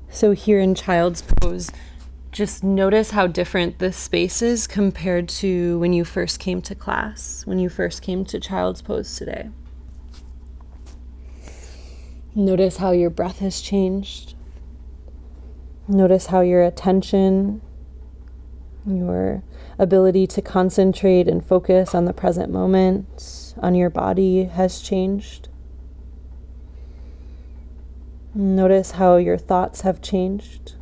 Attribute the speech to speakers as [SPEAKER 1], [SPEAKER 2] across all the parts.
[SPEAKER 1] So here in child's pose, just notice how different this space is compared to when you first came to class, when you first came to child's pose today. Notice how your breath has changed. Notice how your attention, your ability to concentrate and focus on the present moment, on your body has changed. Notice how your thoughts have changed.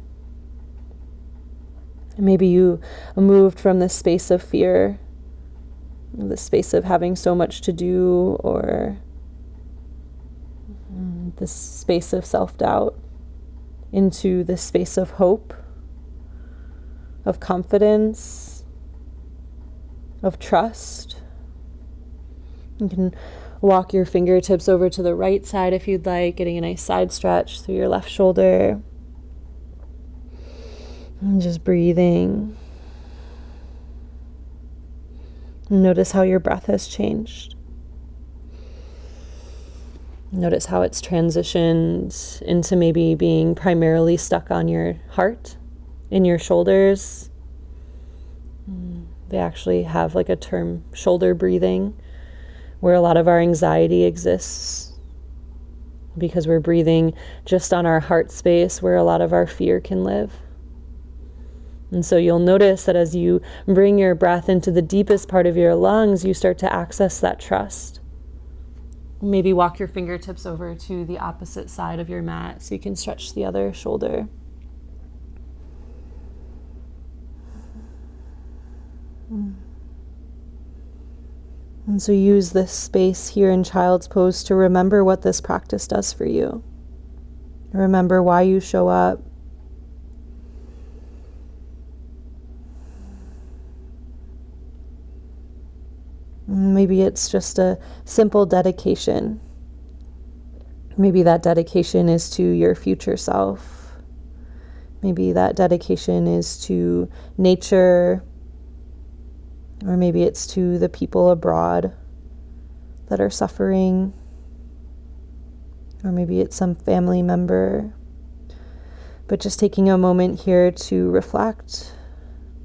[SPEAKER 1] Maybe you moved from this space of fear, the space of having so much to do, or this space of self-doubt, into this space of hope, of confidence, of trust. You can walk your fingertips over to the right side if you'd like, getting a nice side stretch through your left shoulder. And just breathing. Notice how your breath has changed. Notice how it's transitioned into maybe being primarily stuck on your heart, in your shoulders. They actually have like a term, shoulder breathing, where a lot of our anxiety exists because we're breathing just on our heart space where a lot of our fear can live. And so you'll notice that as you bring your breath into the deepest part of your lungs, you start to access that trust. Maybe walk your fingertips over to the opposite side of your mat so you can stretch the other shoulder. And so use this space here in child's pose to remember what this practice does for you. Remember why you show up. Maybe it's just a simple dedication. Maybe that dedication is to your future self. Maybe that dedication is to nature. Or maybe it's to the people abroad that are suffering. Or maybe it's some family member. But just taking a moment here to reflect,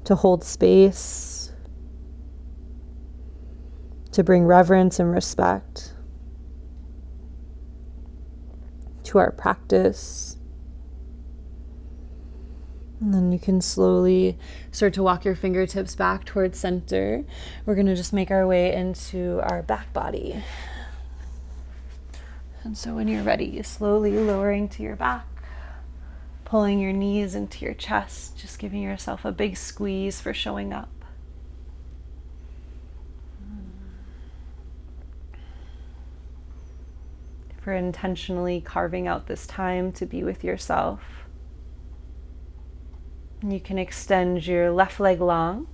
[SPEAKER 1] to hold space, to bring reverence and respect to our practice. And then you can slowly start to walk your fingertips back towards center. We're going to just make our way into our back body. And so when you're ready, slowly lowering to your back, pulling your knees into your chest, just giving yourself a big squeeze for showing up. For intentionally carving out this time to be with yourself. You can extend your left leg long,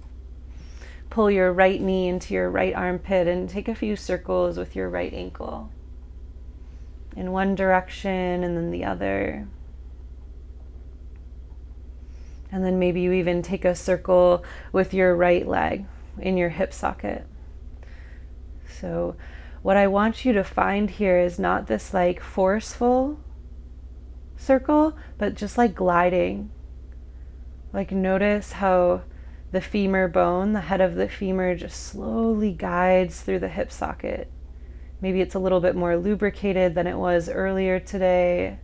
[SPEAKER 1] pull your right knee into your right armpit and take a few circles with your right ankle. In one direction and then the other. And then maybe you even take a circle with your right leg in your hip socket. So what I want you to find here is not this like forceful circle, but just like gliding. Like notice how the femur bone, the head of the femur, just slowly guides through the hip socket. Maybe it's a little bit more lubricated than it was earlier today.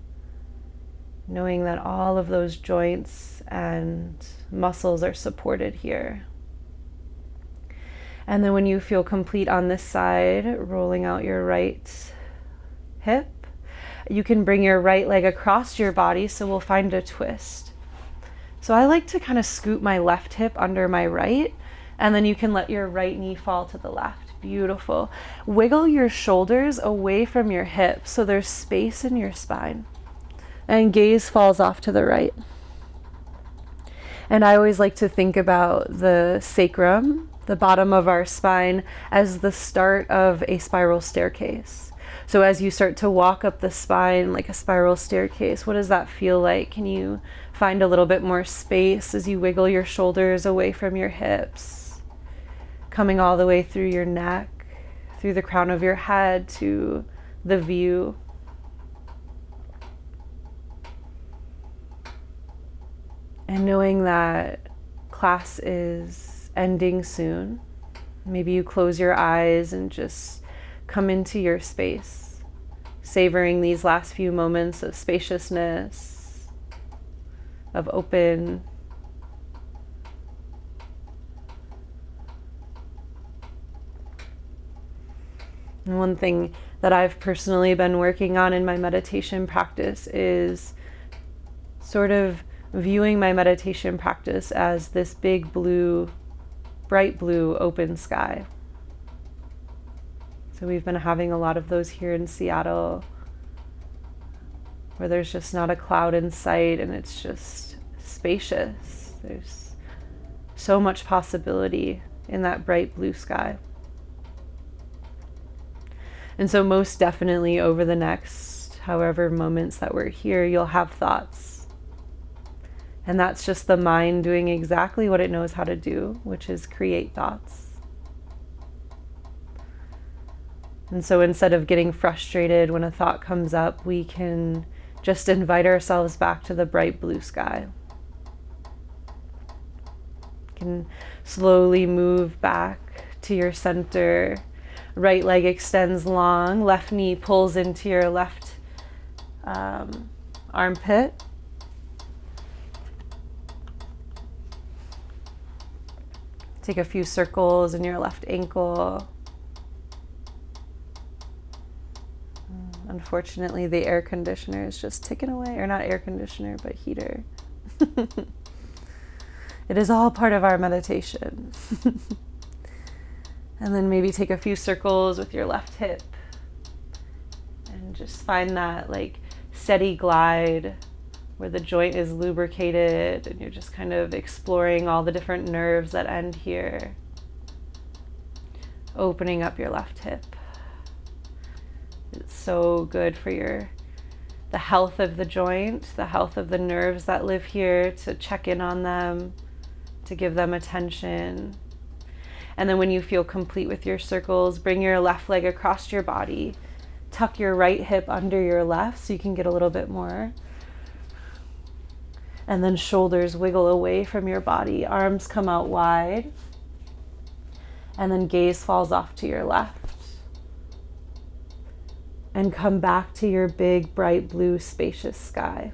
[SPEAKER 1] Knowing that all of those joints and muscles are supported here. And then when you feel complete on this side, rolling out your right hip, you can bring your right leg across your body, so we'll find a twist. So I like to kind of scoot my left hip under my right, and then you can let your right knee fall to the left. Beautiful. Wiggle your shoulders away from your hips so there's space in your spine. And gaze falls off to the right. And I always like to think about the sacrum, the bottom of our spine, as the start of a spiral staircase. So as you start to walk up the spine like a spiral staircase, what does that feel like? Can you find a little bit more space as you wiggle your shoulders away from your hips, coming all the way through your neck, through the crown of your head to the view. And knowing that class is ending soon, maybe you close your eyes and just come into your space, savoring these last few moments of spaciousness, of open. And one thing that I've personally been working on in my meditation practice is sort of viewing my meditation practice as this big blue, bright blue open sky. So we've been having a lot of those here in Seattle, where there's just not a cloud in sight and it's just spacious. There's so much possibility in that bright blue sky. And so most definitely over the next however moments that we're here, you'll have thoughts. And that's just the mind doing exactly what it knows how to do, which is create thoughts. And so instead of getting frustrated when a thought comes up, we can just invite ourselves back to the bright blue sky. You can slowly move back to your center. Right leg extends long, left knee pulls into your left armpit. Take a few circles in your left ankle. Unfortunately, the air conditioner is just ticking away, or not air conditioner, but heater. It is all part of our meditation. And then maybe take a few circles with your left hip and just find that like steady glide where the joint is lubricated and you're just kind of exploring all the different nerves that end here. Opening up your left hip. It's so good for the health of the joint, the health of the nerves that live here, to check in on them, to give them attention. And then when you feel complete with your circles, bring your left leg across your body. Tuck your right hip under your left so you can get a little bit more. And then shoulders wiggle away from your body. Arms come out wide. And then gaze falls off to your left. And come back to your big, bright blue, spacious sky.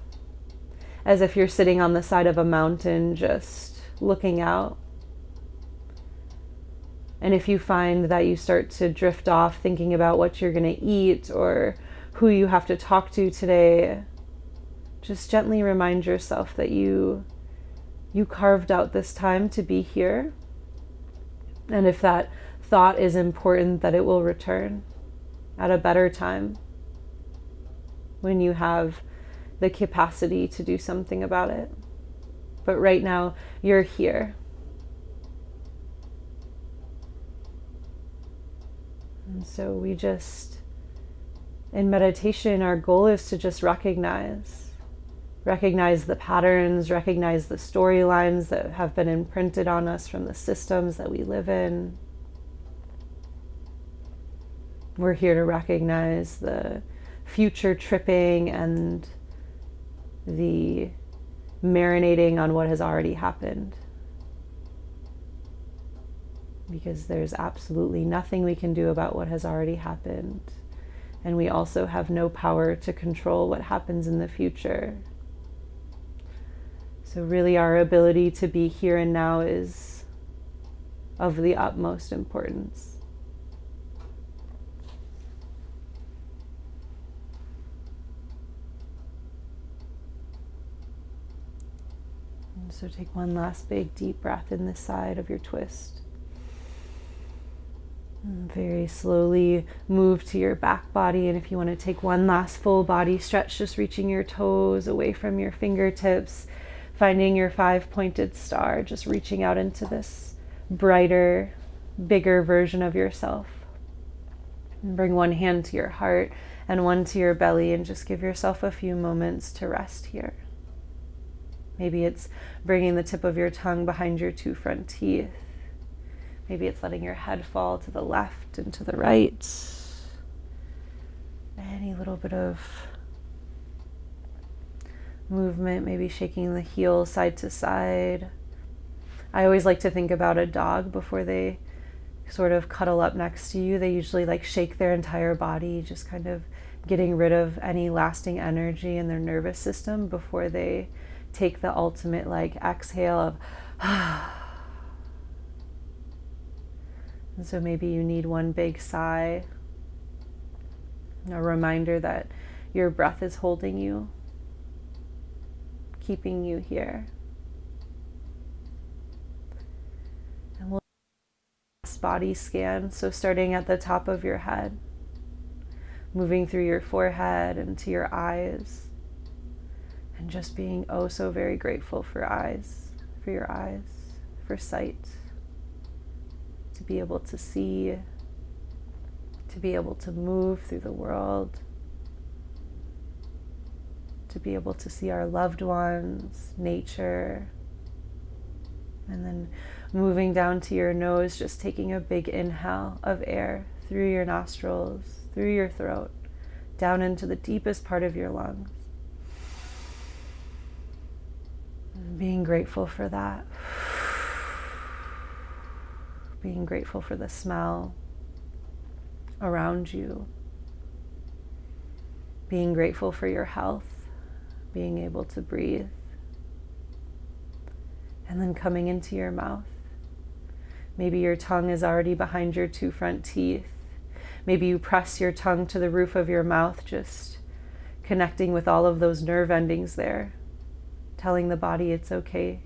[SPEAKER 1] As if you're sitting on the side of a mountain, just looking out. And if you find that you start to drift off thinking about what you're going to eat or who you have to talk to today, just gently remind yourself that you carved out this time to be here. And if that thought is important, that it will return at a better time when you have the capacity to do something about it. But right now, you're here. And so we just, in meditation, our goal is to just recognize the patterns, recognize the storylines that have been imprinted on us from the systems that we live in. We're here to recognize the future tripping and the marinating on what has already happened. Because there's absolutely nothing we can do about what has already happened. And we also have no power to control what happens in the future. So really our ability to be here and now is of the utmost importance. And so take one last big deep breath in this side of your twist. And very slowly move to your back body, and if you want to take one last full body stretch, just reaching your toes away from your fingertips, finding your 5-pointed star, just reaching out into this brighter, bigger version of yourself. And bring one hand to your heart and one to your belly, and just give yourself a few moments to rest here. Maybe it's bringing the tip of your tongue behind your 2 front teeth. Maybe it's letting your head fall to the left and to the right. Any little bit of movement, maybe shaking the heels side to side. I always like to think about a dog before they sort of cuddle up next to you. They usually like shake their entire body, just kind of getting rid of any lasting energy in their nervous system before they take the ultimate like exhale of and so maybe you need one big sigh, a reminder that your breath is holding you, keeping you here. And we'll do a body scan, so starting at the top of your head, moving through your forehead and to your eyes, and just being oh so very grateful for your eyes, for sight, to be able to see, to be able to move through the world, to be able to see our loved ones, nature, and then moving down to your nose, just taking a big inhale of air through your nostrils, through your throat, down into the deepest part of your lungs. And being grateful for that. Being grateful for the smell around you. Being grateful for your health, being able to breathe. And then coming into your mouth. Maybe your tongue is already behind your two front teeth. Maybe you press your tongue to the roof of your mouth, just connecting with all of those nerve endings there, telling the body it's okay.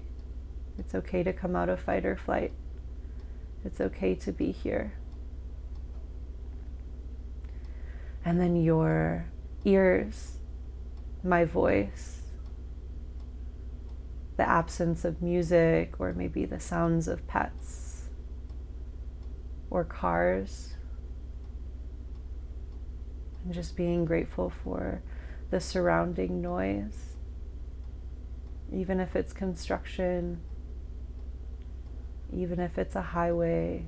[SPEAKER 1] It's okay to come out of fight or flight. It's okay to be here. And then your ears, my voice, the absence of music, or maybe the sounds of pets or cars, and just being grateful for the surrounding noise, even if it's construction, even if it's a highway.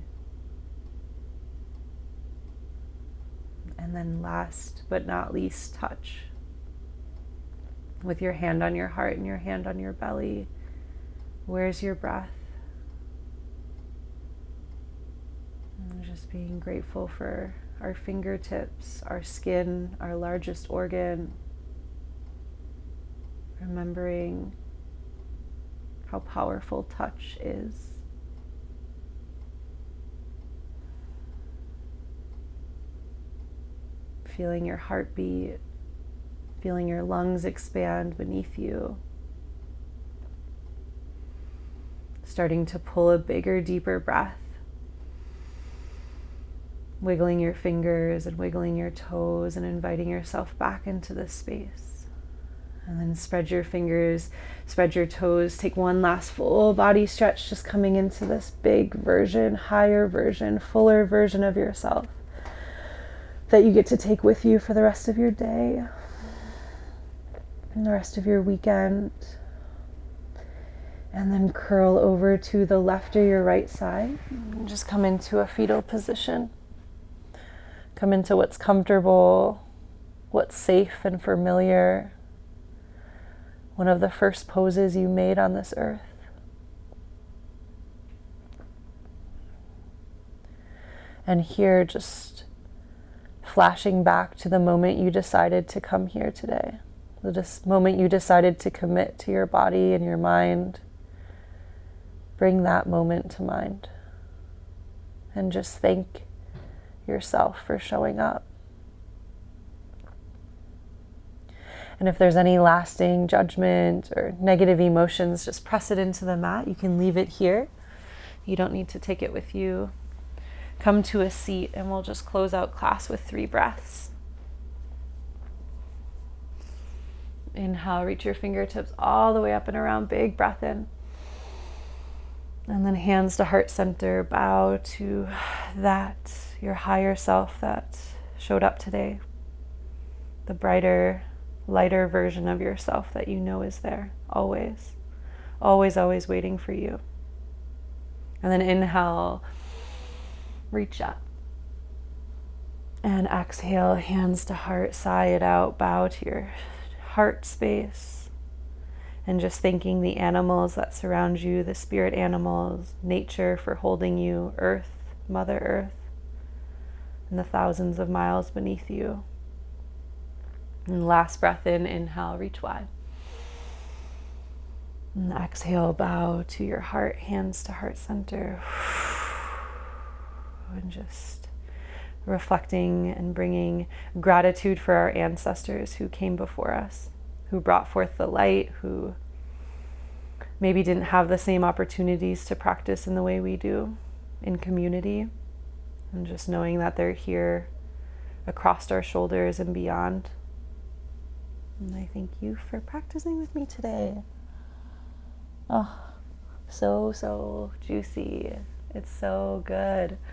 [SPEAKER 1] And then last but not least, touch. With your hand on your heart and your hand on your belly, where's your breath? And just being grateful for our fingertips, our skin, our largest organ. Remembering how powerful touch is. Feeling your heartbeat, feeling your lungs expand beneath you. Starting to pull a bigger, deeper breath. Wiggling your fingers and wiggling your toes and inviting yourself back into this space. And then spread your fingers, spread your toes, take one last full body stretch, just coming into this big version, higher version, fuller version of yourself that you get to take with you for the rest of your day and the rest of your weekend. And then curl over to the left or your right side. And just come into a fetal position. Come into what's comfortable, what's safe and familiar. One of the first poses you made on this earth. And here, just flashing back to the moment you decided to come here today. The moment you decided to commit to your body and your mind. Bring that moment to mind. And just thank yourself for showing up. And if there's any lasting judgment or negative emotions, just press it into the mat. You can leave it here. You don't need to take it with you. Come to a seat and we'll just close out class with 3 breaths. Inhale, reach your fingertips all the way up and around. Big breath in. And then hands to heart center. Bow to that, your higher self that showed up today. The brighter, lighter version of yourself that you know is there. Always. Always, always waiting for you. And then inhale. Reach up. And exhale, hands to heart, sigh it out, bow to your heart space. And just thanking the animals that surround you, the spirit animals, nature for holding you, Earth, Mother Earth, and the thousands of miles beneath you. And last breath in, inhale, reach wide. And exhale, bow to your heart, hands to heart center. And just reflecting and bringing gratitude for our ancestors who came before us, who brought forth the light, who maybe didn't have the same opportunities to practice in the way we do in community. And just knowing that they're here across our shoulders and beyond. And I thank you for practicing with me today. Oh, so juicy. It's so good.